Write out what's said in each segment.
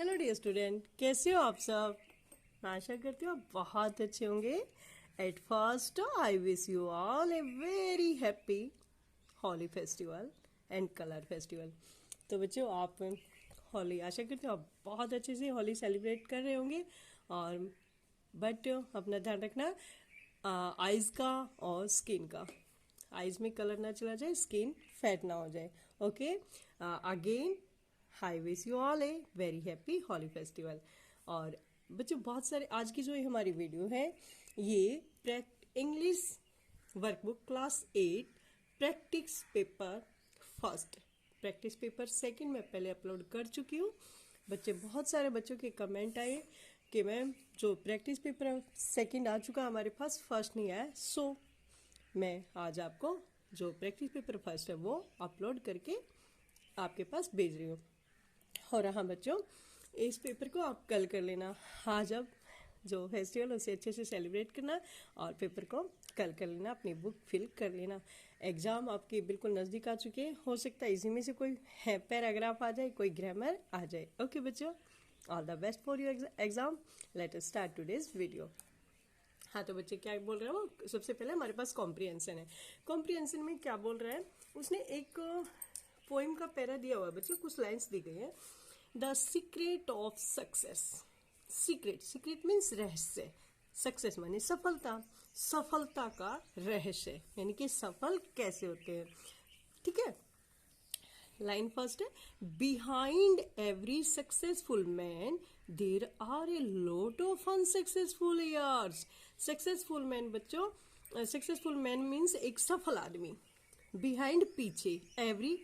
Hello dear student, कैसे हो आप सब। मैं आशा करती हूँ आप बहुत अच्छे होंगे। At first I wish you all a very happy Holi festival and colour festival. तो बच्चों, आप होली, आशा करती हूँ आप बहुत अच्छे से होली सेलिब्रेट कर रहे होंगे। और बट अपना ध्यान रखना आइज़ का और स्किन का। आइज़ में कलर ना चला जाए, स्किन फैट ना हो जाए। Okay, again high wish you all a very happy Holi festival. और बच्चों, बहुत सारे आज की जो ये हमारी वीडियो है, ये English workbook class 8 practice paper first, practice paper second में पहले अपलोड कर चुकी हूँ। बहुत सारे बच्चों के कमेंट आए कि मैम जो प्रैक्टिस पेपर सेकंड आ चुका हमारे पास, फर्स्ट नहीं आया। सो मैं आज आपको जो प्रैक्टिस पेपर फर्स्ट है वो अपलोड करके आपके पास भेज रही हूँ। और हाँ बच्चों, इस पेपर को आप कल कर लेना। आज अब जो फेस्टिवल उसे अच्छे से सेलिब्रेट करना और पेपर को कल कर लेना, अपनी बुक फिल कर लेना। एग्ज़ाम आपके बिल्कुल नज़दीक आ चुके हैं। हो सकता है इसी में से कोई पैराग्राफ आ जाए, कोई ग्रामर आ जाए। ओके बच्चों, all the best for your exam. Let us start today's video. हाँ तो बच्चे क्या बोल रहे हैं वो, सबसे पहले हमारे पास कॉम्प्रिहेंशन है। कॉम्प्रिहेंशन में क्या बोल रहा है, उसने एक पोइम का पैरा दिया हुआ है बच्चों, कुछ लाइन्स दी गई है। The secret of success. Secret means रहस्य, सक्सेस माने सफलता, सफलता का रहस्य यानी कि सफल कैसे होते हैं। ठीक है, लाइन फर्स्ट है, behind every successful man there are a lot of unsuccessful years. Successful man बच्चों, सक्सेसफुल मैन मीन्स एक सफल आदमी। बिहाइंड पीछे, एवरी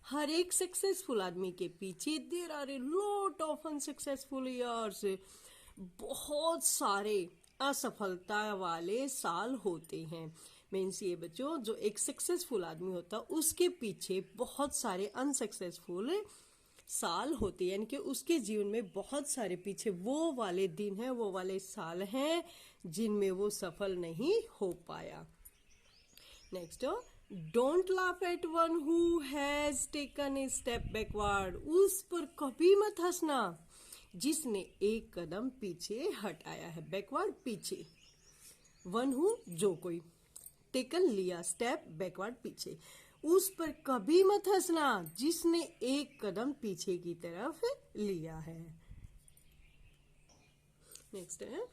हर एक सक्सेसफुल आदमी के पीछे there are a lot of unsuccessful years, बहुत सारे असफलता वाले साल होते हैं। मीन्स ये बच्चों, जो एक सक्सेसफुल आदमी होता है उसके पीछे बहुत सारे अनसक्सेसफुल साल होते हैं, यानी कि उसके जीवन में बहुत सारे पीछे वो वाले दिन हैं, वो वाले साल हैं जिनमें वो सफल नहीं हो पाया। Next, don't laugh at one who has taken a step backward. उस पर कभी मत हंसना जिसने एक कदम पीछे हटाया है। बैकवर्ड पीछे, वन हु जो कोई, टेकन लिया, स्टेप बैकवर्ड पीछे। उस पर कभी मत हंसना जिसने एक कदम पीछे की तरफ लिया है। नेक्स्ट है,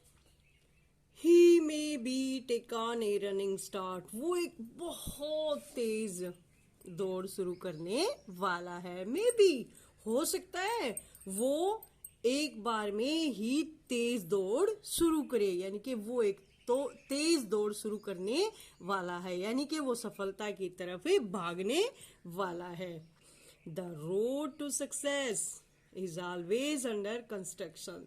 he may be taken a running start. वो एक बहुत तेज दौड़ शुरू करने वाला है। मे बी हो सकता है वो एक बार में ही तेज दौड़ शुरू करे, यानी कि वो एक तो तेज दौड़ शुरू करने वाला है, यानी कि वो सफलता की तरफ भागने वाला है। The road to success is always under construction.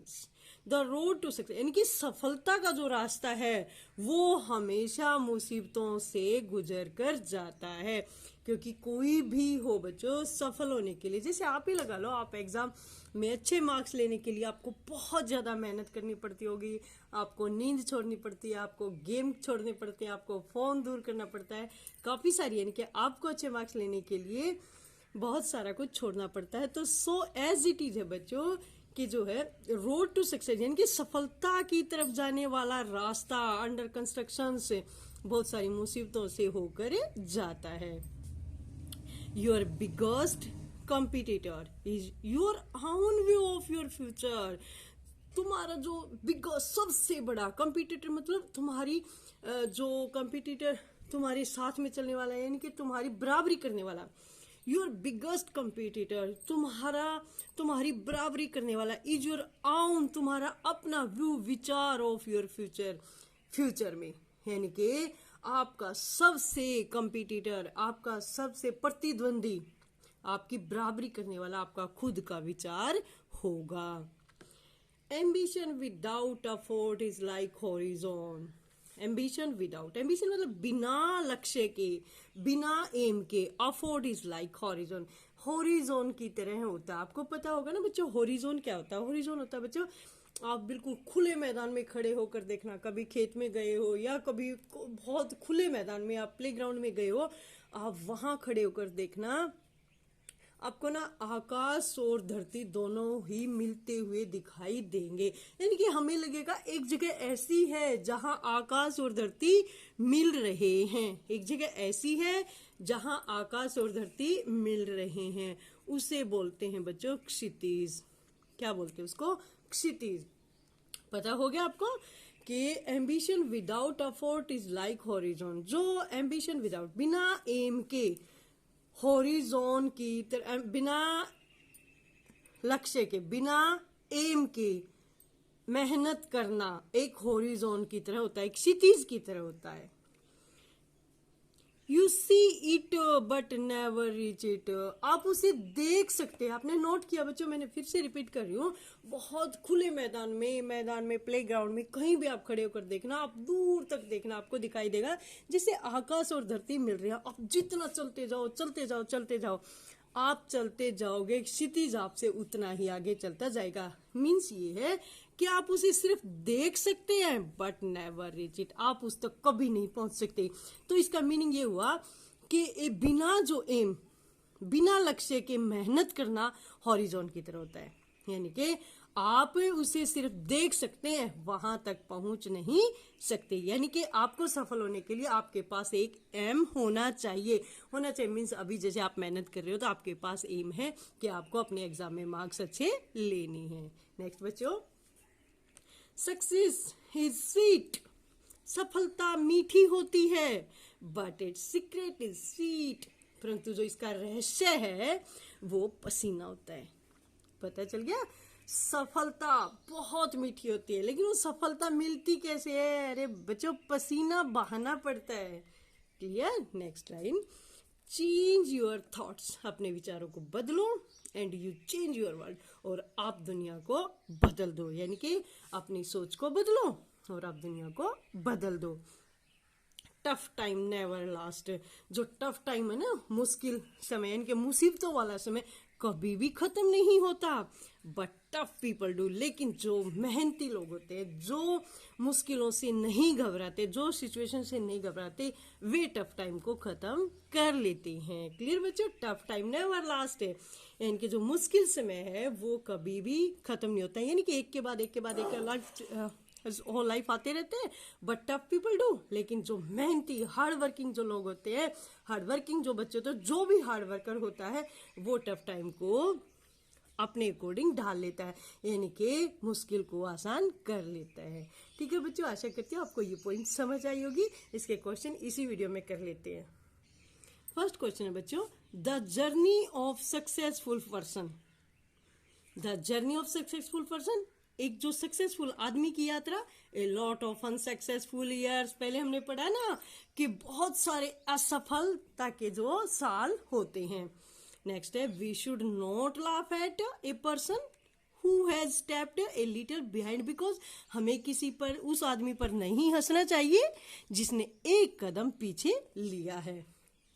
The road to success यानी कि सफलता का जो रास्ता है वो हमेशा मुसीबतों से गुजर कर जाता है। क्योंकि कोई भी हो बच्चों, सफल होने के लिए, जैसे आप ही लगा लो, आप एग्जाम में अच्छे मार्क्स लेने के लिए आपको बहुत ज्यादा मेहनत करनी पड़ती होगी, आपको नींद छोड़नी पड़ती है, आपको गेम छोड़ने पड़ते हैं, आपको फोन दूर करना पड़ता है, काफी सारी, यानी कि आपको अच्छे मार्क्स लेने के लिए बहुत सारा कुछ छोड़ना पड़ता है। तो सो एज इट इज है बच्चों कि जो है रोड टू सक्सेस यानी कि सफलता की तरफ जाने वाला रास्ता अंडर कंस्ट्रक्शन से बहुत सारी मुसीबतों से होकर जाता है। Your biggest competitor is your own view of your future. तुम्हारा जो बिगेस्ट, सबसे बड़ा कंपिटिटर, मतलब तुम्हारी जो कंपिटिटर तुम्हारे साथ में चलने वाला है, यानी कि तुम्हारी बराबरी करने वाला। योर बिगेस्ट कंपिटिटर, तुम्हारी बराबरी करने वाला, इज योर ओन, तुम्हारा अपना व्यू, विचार ऑफ योर फ्यूचर में, यानी कि आपका सबसे कंपिटिटर, आपका सबसे प्रतिद्वंदी, आपकी बराबरी करने वाला आपका खुद का विचार होगा। Ambition without effort is like horizon. Ambition मतलब बिना लक्ष्य के, बिना एम के। Effort is like horizon, horizon की तरह होता है। आपको पता होगा ना बच्चों हॉरिजॉन क्या होता है। हॉरिजॉन होता है बच्चों, आप बिल्कुल खुले मैदान में खड़े होकर देखना, कभी खेत में गए हो या कभी बहुत खुले मैदान में, आप प्लेग्राउंड में गए हो, आप वहां खड़े होकर देखना, आपको ना आकाश और धरती दोनों ही मिलते हुए दिखाई देंगे। यानी कि हमें लगेगा एक जगह ऐसी है जहां आकाश और धरती मिल रहे हैं, एक जगह ऐसी है जहां आकाश और धरती मिल रहे हैं, उसे बोलते हैं बच्चों क्षितिज। क्या बोलते हैं उसको? क्षितिज। पता हो गया आपको कि ambition without effort is like horizon. जो एम्बिशन विदाउट, बिना एम के, हॉरिजॉन की तरह, बिना लक्ष्य के, बिना एम के मेहनत करना एक हॉरिजॉन की तरह होता है, एक क्षितिज की तरह होता है। You see it but never reach it. आप उसे देख सकते हैं। आपने नोट किया बच्चों, मैंने फिर से रिपीट कर रही हूँ, बहुत खुले मैदान में प्लेग्राउंड में कहीं भी आप खड़े होकर देखना, आप दूर तक देखना, आपको दिखाई देगा जैसे आकाश और धरती मिल रही है। आप जितना चलते जाओ चलते जाओ चलते जाओ, आप चलते जाओगे, क्षितिज आपसे उतना ही आगे चलता जाएगा। मीन्स ये है कि आप उसे सिर्फ देख सकते हैं बट नेवर रीच इट, आप उस तक कभी नहीं पहुंच सकते। तो इसका मीनिंग ये हुआ कि बिना जो एम, बिना लक्ष्य के मेहनत करना हॉरिजॉन की तरह होता है। यानी कि आप उसे सिर्फ देख सकते हैं, वहां तक पहुंच नहीं सकते। यानी कि आपको सफल होने के लिए आपके पास एक एम होना चाहिए। होना चाहिए मीन्स अभी जैसे आप मेहनत कर रहे हो तो आपके पास एम है कि आपको अपने एग्जाम में मार्क्स अच्छे लेने हैं। नेक्स्ट बच्चों, सक्सेस इज स्वीट। सफलता मीठी होती है but it's secret is sweet. परंतु जो इसका रहस्य है वो पसीना होता है। पता चल गया? सफलता बहुत मीठी होती है, लेकिन वो सफलता मिलती कैसे है? अरे बच्चों, पसीना बहाना पड़ता है। Clear? Next line, change your thoughts. अपने विचारों को बदलो and you change your world. और आप दुनिया को बदल दो। यानी कि अपनी सोच को बदलो और आप दुनिया को बदल दो। Tough time never last. जो टफ टाइम है ना, मुश्किल समय, यानी कि मुसीबतों वाला समय कभी भी खत्म नहीं होता। But tough people do. लेकिन जो मेहनती लोग होते हैं, जो मुश्किलों से नहीं घबराते, जो सिचुएशन से नहीं घबराते, वे टफ टाइम को खत्म कर लेते हैं। क्लियर बच्चों? टफ टाइम नेवर लास्ट है, यानी कि जो मुश्किल समय है वो कभी भी खत्म नहीं होता है। यानी कि एक के बाद एक के बाद एक होल लाइफ आते रहते हैं, बट टफ पीपल डू। लेकिन जो मेहनती हार्ड वर्किंग जो लोग होते हैं, हार्ड वर्किंग जो बच्चे होते हैं, जो भी हार्ड वर्कर होता है वो टफ टाइम को अपने अकॉर्डिंग ढाल लेता है, यानी कि मुश्किल को आसान कर लेता है। ठीक है बच्चों, आशा करती हूँ आपको ये पॉइंट समझ आई होगी। इसके क्वेश्चन इसी वीडियो में कर लेते हैं। फर्स्ट क्वेश्चन है बच्चों, the journey of successful person. The journey of successful person, एक जो सक्सेसफुल आदमी की यात्रा। ए लॉट ऑफ अनसक्सेसफुल ईयर्स, पहले हमने पढ़ा ना कि बहुत सारे असफलता के जो साल होते हैं। नेक्स्ट है, we should not laugh at a person who has stepped a little behind, because हमें किसी पर, उस आदमी पर नहीं हंसना चाहिए जिसने एक कदम पीछे लिया है।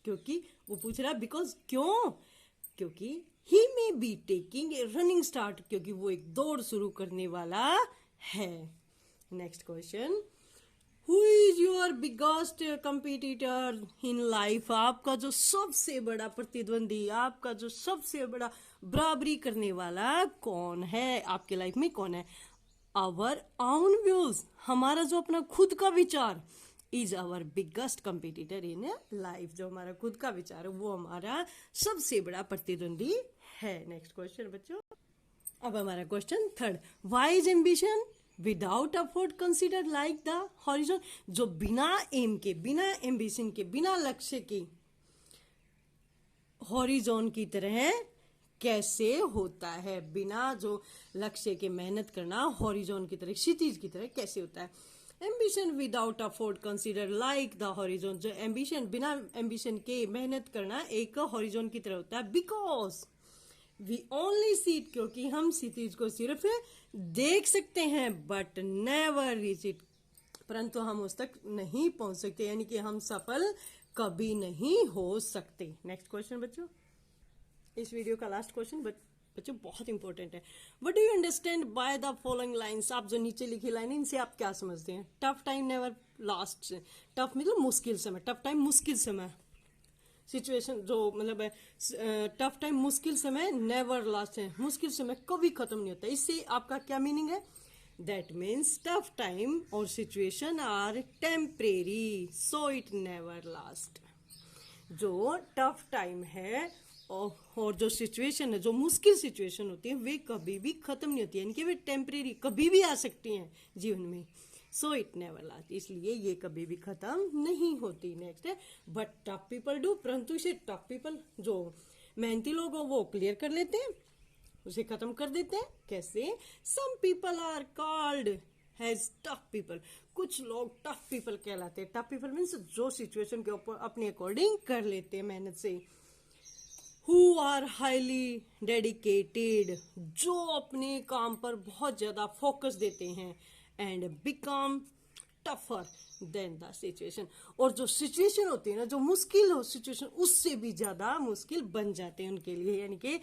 क्योंकि वो पूछ रहा बिकॉज, क्यों? क्योंकि he may be taking a running start, क्योंकि वो एक दौड़ शुरू करने वाला है। Next question, who is your biggest competitor in life. आपका जो सबसे बड़ा प्रतिद्वंदी, आपका जो सबसे बड़ा बराबरी करने वाला कौन है? आपके लाइफ में कौन है? आवर ओन व्यूज, हमारा जो अपना खुद का विचार, is our biggest competitor in life. जो हमारा खुद का विचार है वो हमारा सबसे बड़ा प्रतिद्वंदी है। नेक्स्ट क्वेश्चन बच्चों, अब हमारा question third, why is ambition without effort consider like the horizon. जो बिना एम के, बिना एम्बिशन के, बिना लक्ष्य के हॉरिजॉन की तरह कैसे होता है? बिना जो लक्ष्य के मेहनत करना हॉरिजॉन की तरह, क्षितिज की तरह कैसे होता है? Ambition without effort consider like the horizon. जो एम्बिशन, बिना एम्बिशन के मेहनत करना एक हॉरिजॉन की तरह होता है। Because we only see it, क्योंकि हम क्षितिज को सिर्फ देख सकते हैं बट नेवर रीच इट, परंतु हम उस तक नहीं पहुंच सकते, यानी कि हम सफल कभी नहीं हो सकते। नेक्स्ट क्वेश्चन बच्चों, इस वीडियो का लास्ट क्वेश्चन बच्चों बहुत इंपॉर्टेंट है। What do you understand by the following lines. आप जो नीचे लिखी लाइन, इनसे आप क्या समझते हैं? Tough time never last, tough मतलब मुश्किल समय, टफ टाइम मुश्किल समय, सिचुएशन जो मतलब टफ टाइम, मुश्किल समय नेवर लास्ट है, मुश्किल समय कभी खत्म नहीं होता। इससे आपका क्या मीनिंग है? दैट मीन्स टफ टाइम और situation are temporary, so it never last. जो टफ टाइम है और जो सिचुएशन है, जो मुश्किल सिचुएशन होती है, वे कभी भी खत्म नहीं होती है, यानी कि वे टेम्परेरी, कभी भी आ सकती हैं जीवन में। सो इट नेवर लास्ट, इसलिए ये कभी भी खत्म नहीं होती। नेक्स्ट है बट टफ पीपल डू, परंतु इसे टफ पीपल, जो मेहनती लोग हो, वो क्लियर कर लेते हैं, उसे खत्म कर देते हैं। कैसे? Some people are called has tough people, कुछ लोग टफ पीपल कहलाते हैं। टफ पीपल मीन्स जो सिचुएशन के ऊपर अपने अकॉर्डिंग कर लेते हैं मेहनत से। हु आर हाईली डेडिकेटेड, जो अपने काम पर बहुत ज्यादा फोकस देते हैं। And become tougher than the situation, और जो सिचुएशन होती है ना, जो मुश्किल हो सिचुएशन, उससे भी ज्यादा मुश्किल बन जाते हैं उनके लिए, यानी कि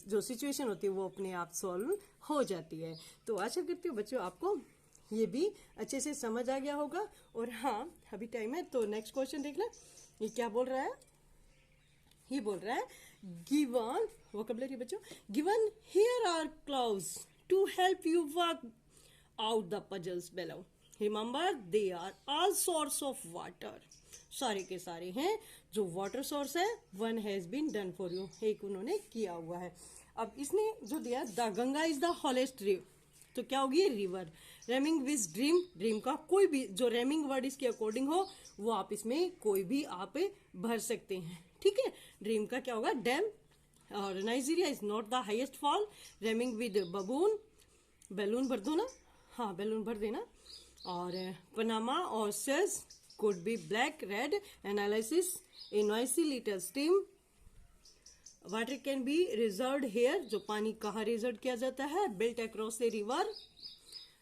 जो सिचुएशन होती है वो अपने आप सॉल्व हो जाती है। तो आशा करती हूँ बच्चों आपको ये भी अच्छे से समझ आ गया होगा। और हाँ, अभी टाइम है तो नेक्स्ट क्वेश्चन देखना, ये क्या बोल रहा है? ये बोल रहा है गिवन वोकैबुलरी बच्चों, given here are clues to help you work out the puzzles below. Remember, they are all source of water. सारे के सारे हैं जो वाटर सोर्स है, one has been done for you, एक उन्होंने किया हुआ है। अब इसने जो दिया, the Ganga is the holiest river, तो क्या होगी? River. Ramming with dream, dream का कोई भी जो रेमिंग वर्ड इसके अकॉर्डिंग हो वो आप इसमें कोई भी आप भर सकते हैं, ठीक है। ड्रीम का क्या होगा? डैम। और Nigeria is not the highest fall. रेमिंग with बबून, balloon भर दो ना, हाँ बैलून भर देना। और पनामा और says could be black, red. Analysis, a noisy little stream. Water can be reserved here, जो पानी कहाँ रिजर्व किया जाता है? Built across a river,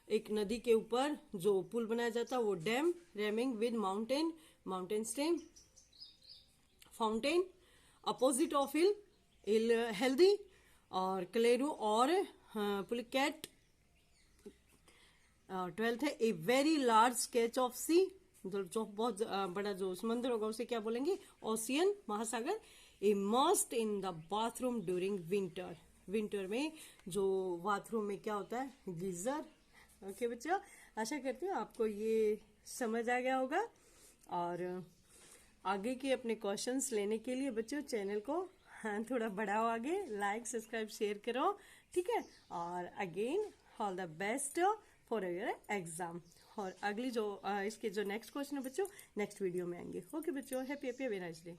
एक नदी के ऊपर जो पुल बनाया जाता है वो dam. Ramming with mountain, mountain stream. Fountain, opposite of hill, hill healthy. और क्लेरू और पुलिकेट। 12th है a very large stretch of sea, जो बहुत बड़ा जो समुद्र होगा उसे क्या बोलेंगे? ओशियन, महासागर। A must in the bathroom during winter, winter में जो बाथरूम में क्या होता है? गीजर। ओके बच्चों, आशा करती हूँ आपको ये समझ आ गया होगा। और आगे के अपने क्वेश्चंस लेने के लिए बच्चों चैनल को थोड़ा बढ़ाओ आगे, लाइक सब्सक्राइब शेयर करो, ठीक है। और again all the best for your exam. और अगली जो इसके जो नेक्स्ट क्वेश्चन है बच्चों नेक्स्ट वीडियो में आएंगे। ओके बच्चों, happy happy very nice day.